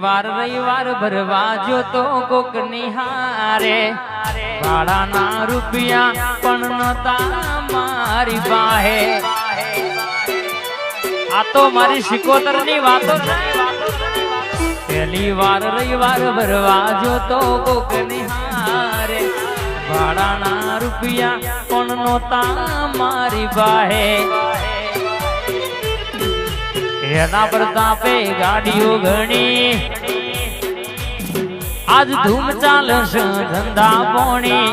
રવિવાર ભરવા જો તો કોક નિહારે ભાડાના રૂપિયા પણ નતા મારી પાસે આ તો મારી શિકોતર ની વાતો પહેલી વાર રવિવાર ભરવા જો તો કોક નિહારે ભાડાના રૂપિયા પણ નતા મારી પાસે એના પ્રતાપે ગાડીઓ ઘણી આજ ધૂમ ચાલશે ધંધા પોણી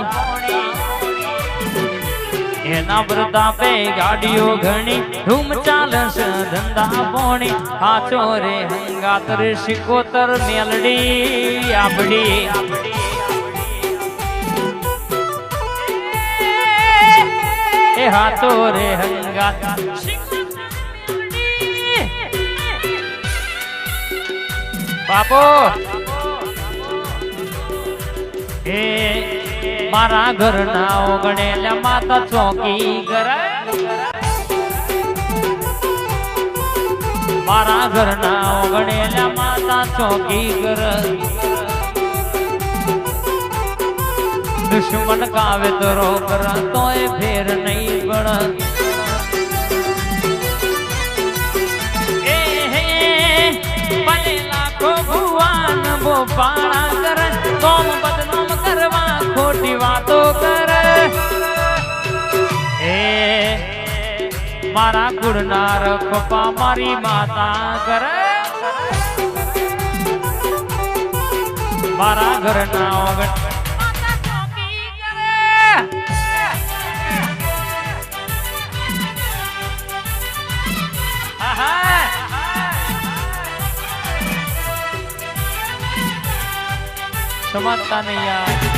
એના પ્રતાપે ગાડીઓ ઘણી ધૂમ ચાલશે ધંધા પોણી હાચો રે હંગાત રે શિકોતર મેલડી આપડી એ હાચો રે હંગાત બાપો એ મારા ઘરના ઓગણેલા માતા ચોકી કરે મારા ઘરના ઓગણેલા માતા ચોકી કરે દુશ્મન કાવે તો રોક તોય ફેર નહીં પડ ભગવાન બોપાણા કરે કોમ બદનામ કરવા ખોટી વાતો કરે એ મારા ગુણનાર પપ્પા મારી માતા કરે મારા ઘરના ઓગણ માતા ચોકી કરે समझता नहीं यार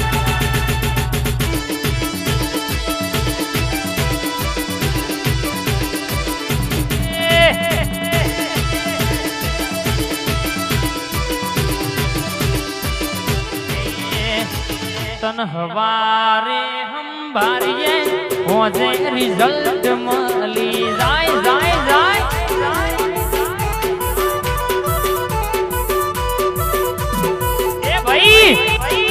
तन हवारे हम बारिये होजे रिजल्ट मली जाए जाए जाए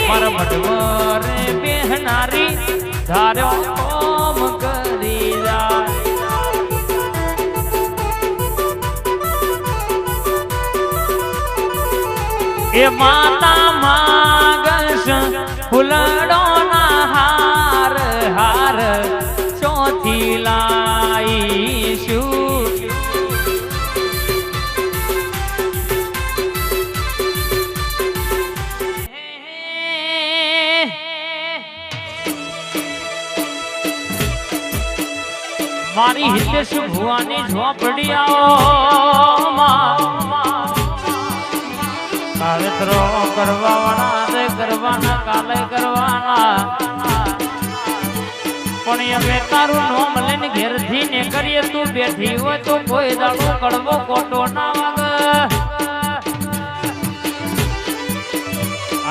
मारा मडवर बेहनारी धारो कोम करी जाए ए माता मागस फुलड़ो ना हार हार चौथी लाई शू मारी हितेश भुवानी झोपड़िया कावेतरो करवाना दे करवाना काले करवाना पण ये तारू नोम लेने घेर थी ने करिए तू बैठी हो तो कोई दाड़ो कड़वो कोटो ना वाग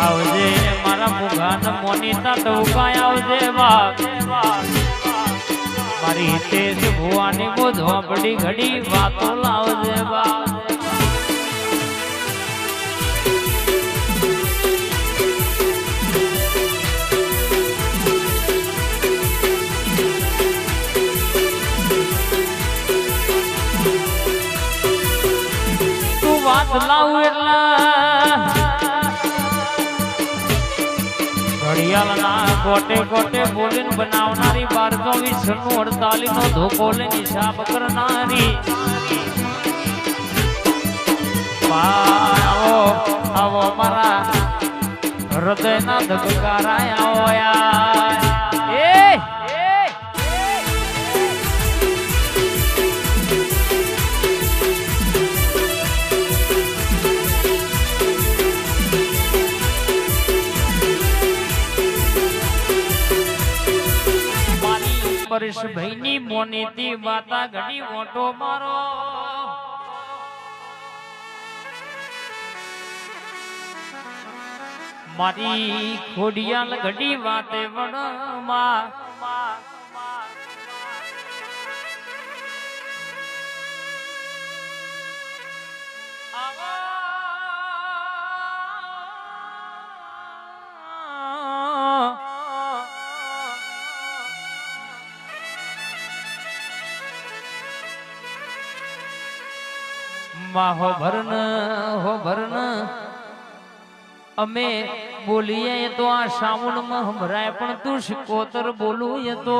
आवजे मारा मुगान मोनीता टोकाय आवजे वाग मारी हितेश भुवानी को झोपड़ी घड़ी बातो लावजे बा तू बात लाव एटला घड़ियालना कोटे कोटे बोलीन बनावनारी 1224 नो धोको लेने हिसाब करनारी आओ आओ मारा हृदय ना धबकारा आओ यार परेश भाईनी मोनीती बाता घड़ी ओटो मारो मारी खोडियाल घड़ी बाते वणमा માં હો ભરન અમે બોલીએ એ તો આ સાવણ માં સંભળાય પણ તું શિકોતર બોલું એ તો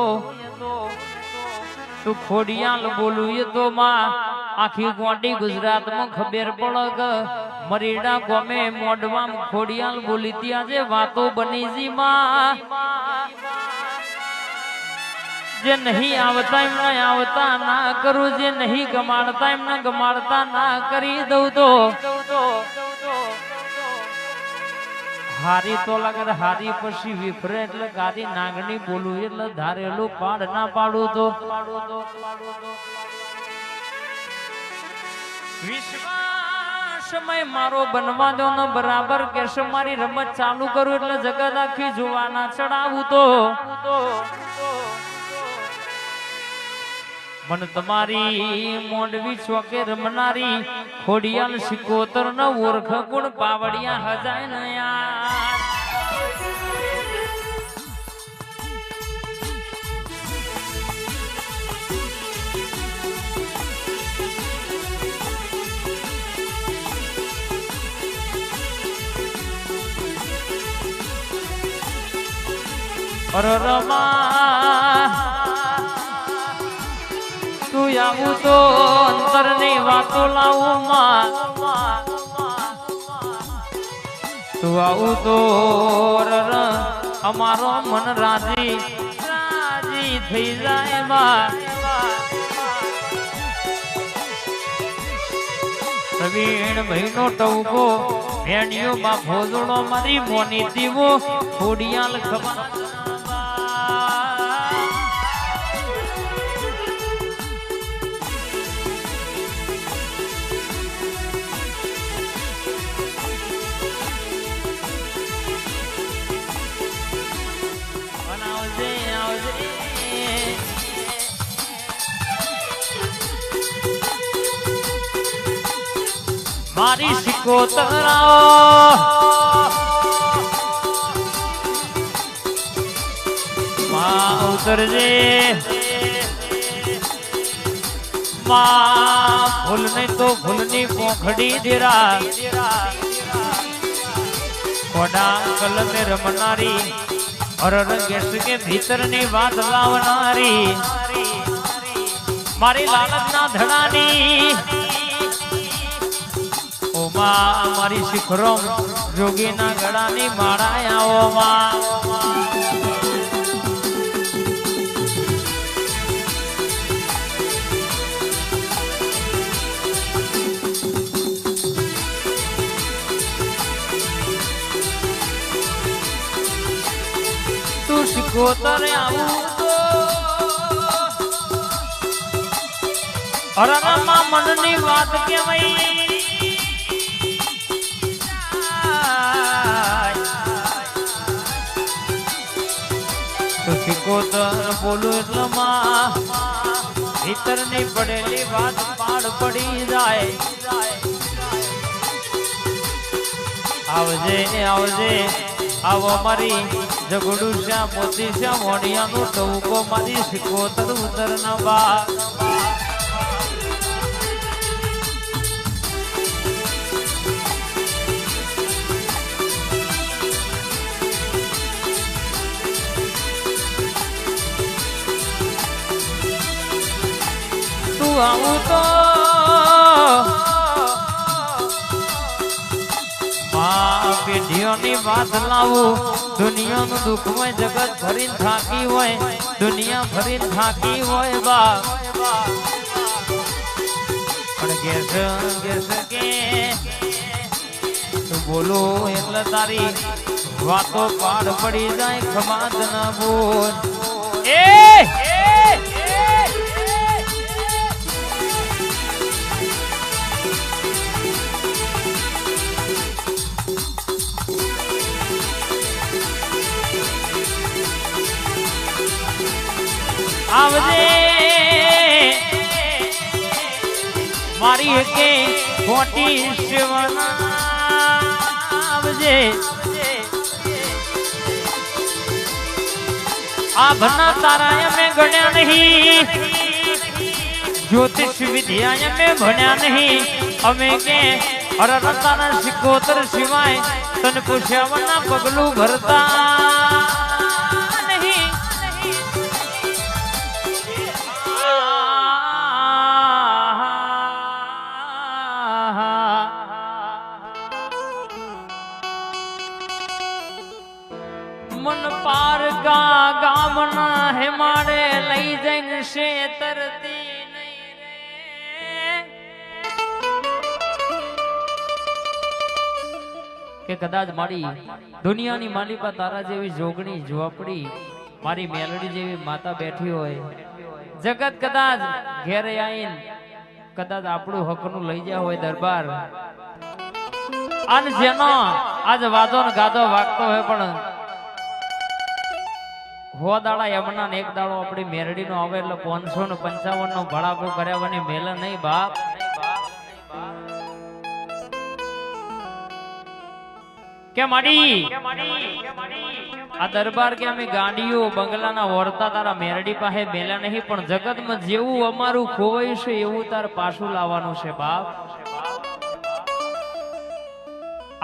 તું ખોડિયાલ બોલું એ તો માં આખી ગોંડી ગુજરાત માં ખબર પડગ મરીડા ગોમે મોડવામ ખોડિયાલ બોલી ત્યાં જે વાતો બની જી માં જે નહીં આવતા એમને આવતા ના કરું જે નહીં ગમાડતા એમને ગમાડતા ના કરી દઉં તો હારી તો લાગે હારી પછી વિફરે એટલે ગાદી નાગણી બોલું એટલે ધારેલું પાડ ના પાડું તો સમય મારો બનવા દો ને બરાબર કેશ મારી રમત ચાલુ કરું એટલે જગત આખી જોવાના ચડાવું તો મન તમારી મોંડવી ચોકે રમનારી ખોડિયાલ શિકોતર ન ઓળખ ગુણ પાવડિયા હજાય ન યાર તું આવું તો અંતરની વાતો લાવું માં તું આવું તો અમારો મન રાજી થઈ જાય માં પ્રવીણ ભાઈ નો ટવકો ભેણિયો માં ભોજડો મારી મોની દીવો ખોડિયાલ ખબર મારી શિકોતર માં ઉતરજે માં ફૂલ નહીં તો ફૂલની પોખડી દેરા કોડા કલમે રમનારી અરર ગેસ કે ભીતરની વાત લાવનારી મારી લાલચ ના ધડાની મારી શિખરો જોગીના ગળાની માળાયાઓમાં તું શિકોતર આવું અરરમાં મનની વાત કેવાય શિકોતર બોલું એટલે માં ભીતર ની પડેલી વાત પાડ પડી જાય આવજે આવજે આવો મારી જગડું શ્યા મોતી શ્યા મોડિયાનું ટવકો મારી શિકોતર ઉતર ના બા આવું તો પેઢીઓની વાત લાવું દુનિયાનું દુઃખમય જગત ભરીને થાકી હોય દુનિયા ભરીને થાકી હોય બા પણ ગેસ કે તું બોલો એટલે તારી વાતો પાડ પડી જાય ખમાદ ના બોલ એ આવજે મારી કે ખોટી સેવના આવજે આ ભના તારા અમે ગણ્યા નહીં જ્યોતિષ વિદ્યા અમે ભણ્યા નહીં અમે કે અરરતાના સિકોતર સિવાય તન પૂછ્યાવના પગલું ભરતા નહીં. મન પાર ગામના હેમાડે લઈ જઈને શેતરતી નહીં રે. કે કદાચ મારી દુનિયાની માલિકા તારા જેવી જોગણી ઝોપડી મારી મેલડી જેવી માતા બેઠી હોય, જગત કદાચ ઘેરે આવીને કદાચ આપણું હકનું લઈ જાય હોય દરબાર, અને જેનો આજ વાદો ને ગાદો વાગતો હોય પણ હો દાડા યમના ને એક દાડો આપણી મેરડી નો આવે એટલે 555 નો ભડાકો કર્યાવાની મેલ નહીં બાપ. કે માડી આ દરબાર કે અમે ગાડીઓ બંગલાના વર્તા તારા મેરડી પાસે મેલા નહીં, પણ જગતમાં જેવું અમારું ખોવાયું છે એવું તાર પાછું લાવવાનું છે બાપ.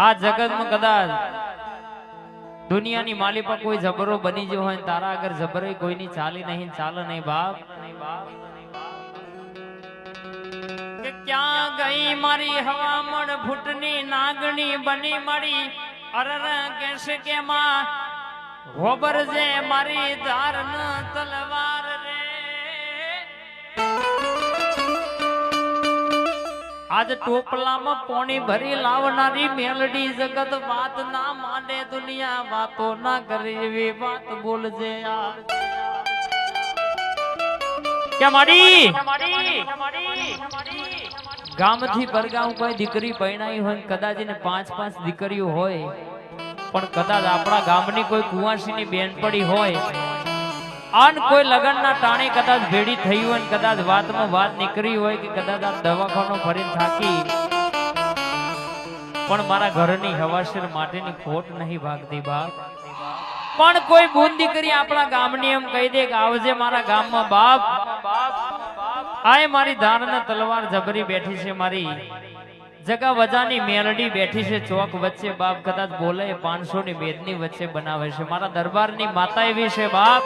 આ જગતમાં કદાચ દુનિયાની માલિકા કોઈ જબરો બની ગયો હોય, તારા આગળ જબરો કોઈની ચાલી નહીં, ચાલે નહીં બાપ. કે ક્યાં ગઈ મારી હવામણ ફૂટની નાગણી બની મળી, અરર કેશે કે માં હોબર જે મારી ધાર ન તલવાર રે. આજ ટોપલામાં પોણી ભરી લાવનારી મેલડી જગત વાત ના માને, દુનિયા વાતો ના કરે એવી વાત બોલજે યાર. કે માડી ગામથી પરગામ કોઈ દીકરી પરણાઈ હોય, કદાચ એને 5-5 દીકરીઓ હોય, પણ કદાચ આપણા ગામની કોઈ કુંવાસીની બેન પડી હોય અને કોઈ લગનના ટાણે કદાચ ભેડી થઈ હોય, કદાચ વાતમાં વાત નીકળી હોય કે કદાચ આ દવાખાનો ફરીને થાકી, પણ મારા ઘરની હવાશેર માટેની ખોટ નહીં ભાગતી બાપ. પણ કોઈ બુન દીકરી આપણા ગામની એમ કહી દે કે આવજે મારા ગામમાં બાપ, આય મારી ધારના તલવાર જબરી બેઠી છે, મારી જગા વજાની મેલડી બેઠી છે ચોક વચ્ચે બાપ, કદાચ બોલે 500 ની બેદની વચ્ચે બનાવે છે. મારા દરબારની માતા એવી છે બાપ.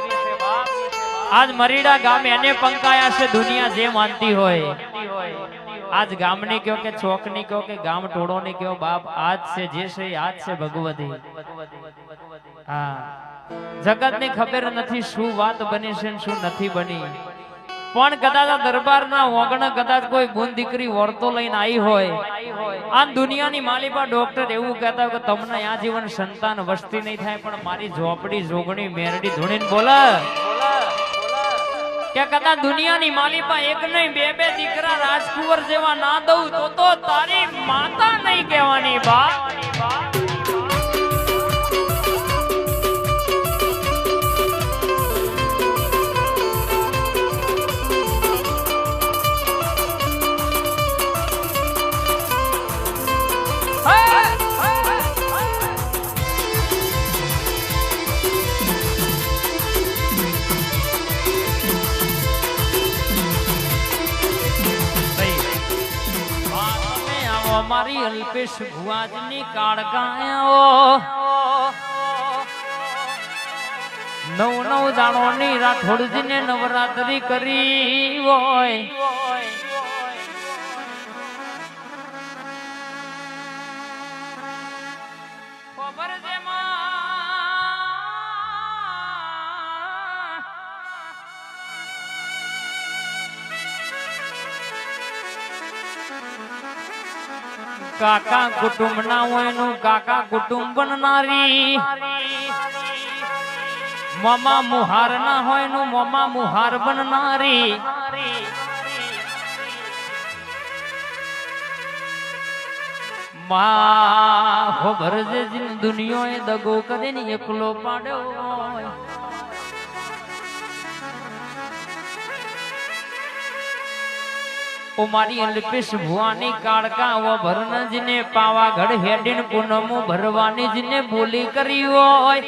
આજ મરીડા ગામ એને પંકાયા છે, દુનિયા જે માનતી હોય. આજ ગામની કયો કે ચોકની કયો કે ગામ ટોળોની કયો બાપ, આજ છે જે છે આજ છે ભગવતી. હા, જગતની ખબર નથી શું વાત બની છે શું નથી બની, પણ કદાચ આ દરબારના ઓગણ કદાચ કોઈ બુન દીકરી વર્તો લઈને આવી હોય, આ દુનિયાની માલિકા ડોક્ટર એવું કહેતા કે તમને આ જીવન સંતાન વસ્તી નહીં થાય, પણ મારી ઝોપડી જોગણી મેરડી ધૂણીને બોલે કે કદાચ દુનિયાની માલિકા એક નહીં બે દીકરા રાજકુંવર જેવા ના દઉં તો તારી માતા નહીં કહેવાની બા. મારી અલ્પેશ ભુવાજની કાળગાયો 9 દાણોની રાઠોડજીને નવરાત્રી કરી હોય, ખબર છે કાકા કુટુંબ ના હોય નું કાકા કુટુંબ બનનારી, મામા મુહાર ના હોય નું મામા મુહાર બનનારી. માં ખબર છે દુનિયાએ દગો કરીને એકલો પાડ્યો હોય, ઓ મારી અલ્પેશ ભુવાની કાળકા ઓ ભરનજને પાવાગઢ હેડીન પૂનમો ભરવાની જને બોલી કરી હોય,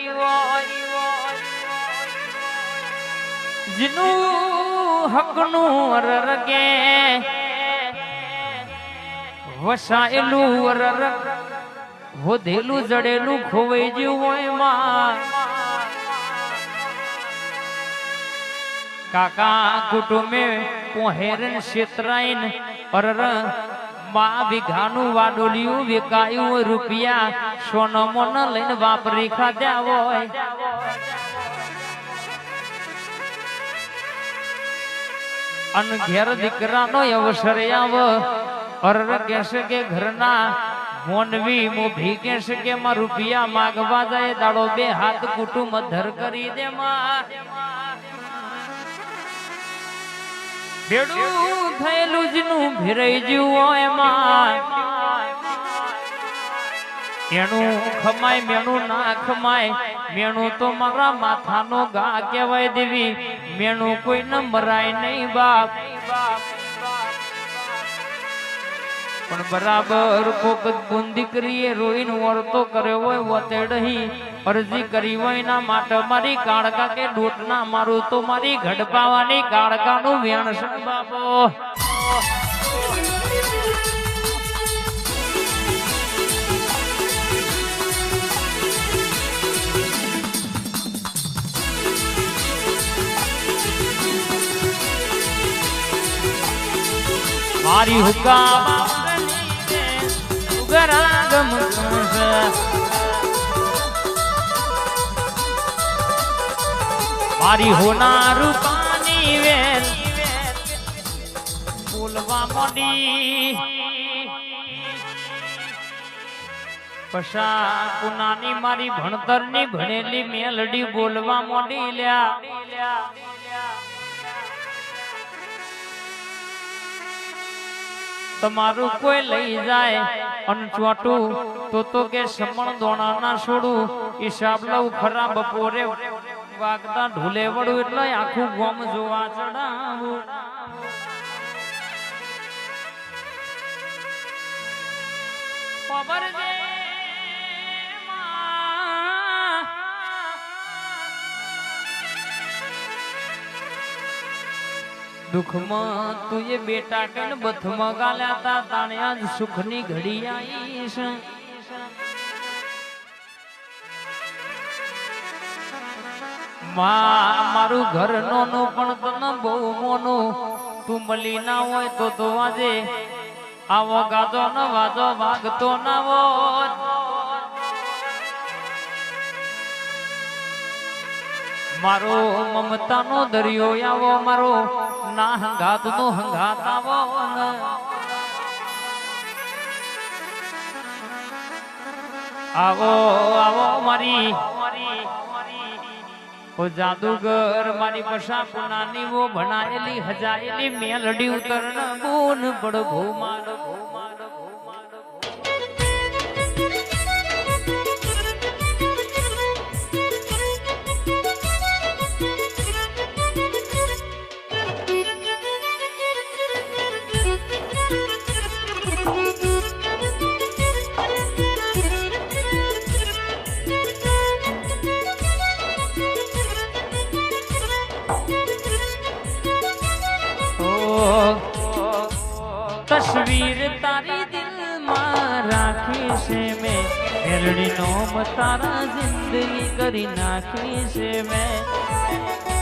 જીનું હકનું રરગે વસાયેલું વરર વધેલું જડેલું ખોવાઈ ગયું હોય માં કાકા કુટુંબે પોહેરન શેતરાઈન અરર માં વિઘાનું વાડોલિયું વેકાયું રૂપિયા સોનો મોન લઈને વાપરી ખાધ્યા હોય અન ઘેર દીકરાનો અવસર આવ અરર કહેશે કે ઘરના મોનવી મોભી કહેશે કે માં રૂપિયા માગવા જાય દાડો બે હાથ કુટુંબ ધર કરી દે માં ભેડું થયેલું જનું ભેરાઈ જ્યું હોય માં એનું ખમાય મેણું ના ખમાય મેણું તો મારા માથાનો ગા કહેવાય દેવી મેણું કોઈ ન મરાય નહીં બાપ પણ બરાબર કોક બુંદી કરીએ રોઈને વર્તો કર્યો હોય વતેડહી અરજી કરી હોય ના માટે મારી કાળકા કે ડોટના મારું તો મારી ઘડપાવાની કાળકાનું વેણ છે બાપો મારી હુકા ગરાગમ મારી હોનારું પાણી વેલ બોલવા મોડી પશા પુનાની મારી ભણતરની ભણેલી મેલડી બોલવા મોડી લ્યા તમારું કોઈ લઈ જાય અને ચોટું તો કે સમણ દોણા ના છોડું હિસાબ લઉં ખરા બપોરે વાગતા ઢોલે વડું એટલે આખું ગોમ જોવા ચડાવું ખબર છે દુઃખમાં તું એ બેટા કન બથમાં ગાલ્યા તા તાણે આજ સુખની ઘડી આવીશ મારું ઘર નોનું પણ તને બહુ મોનું તું મળી ના હોય તો આજે આવો ગાતો ન વાજો વાગતો ના હોય મારો મમતાનો દરિયો આવો મારો ના હંગાત નો હંગાત આવો આવો આવો મારી ઓ જાદુગર મારી પશા પુનાની વો ભણાયેલી હજાયેલી મેલડી ઉતરણ બોન બડ ભૂમાડ तस्वीर तारी दिल में राखी से मैं मेलड़ी नोम तारा जिंदगी करी नाखी से मैं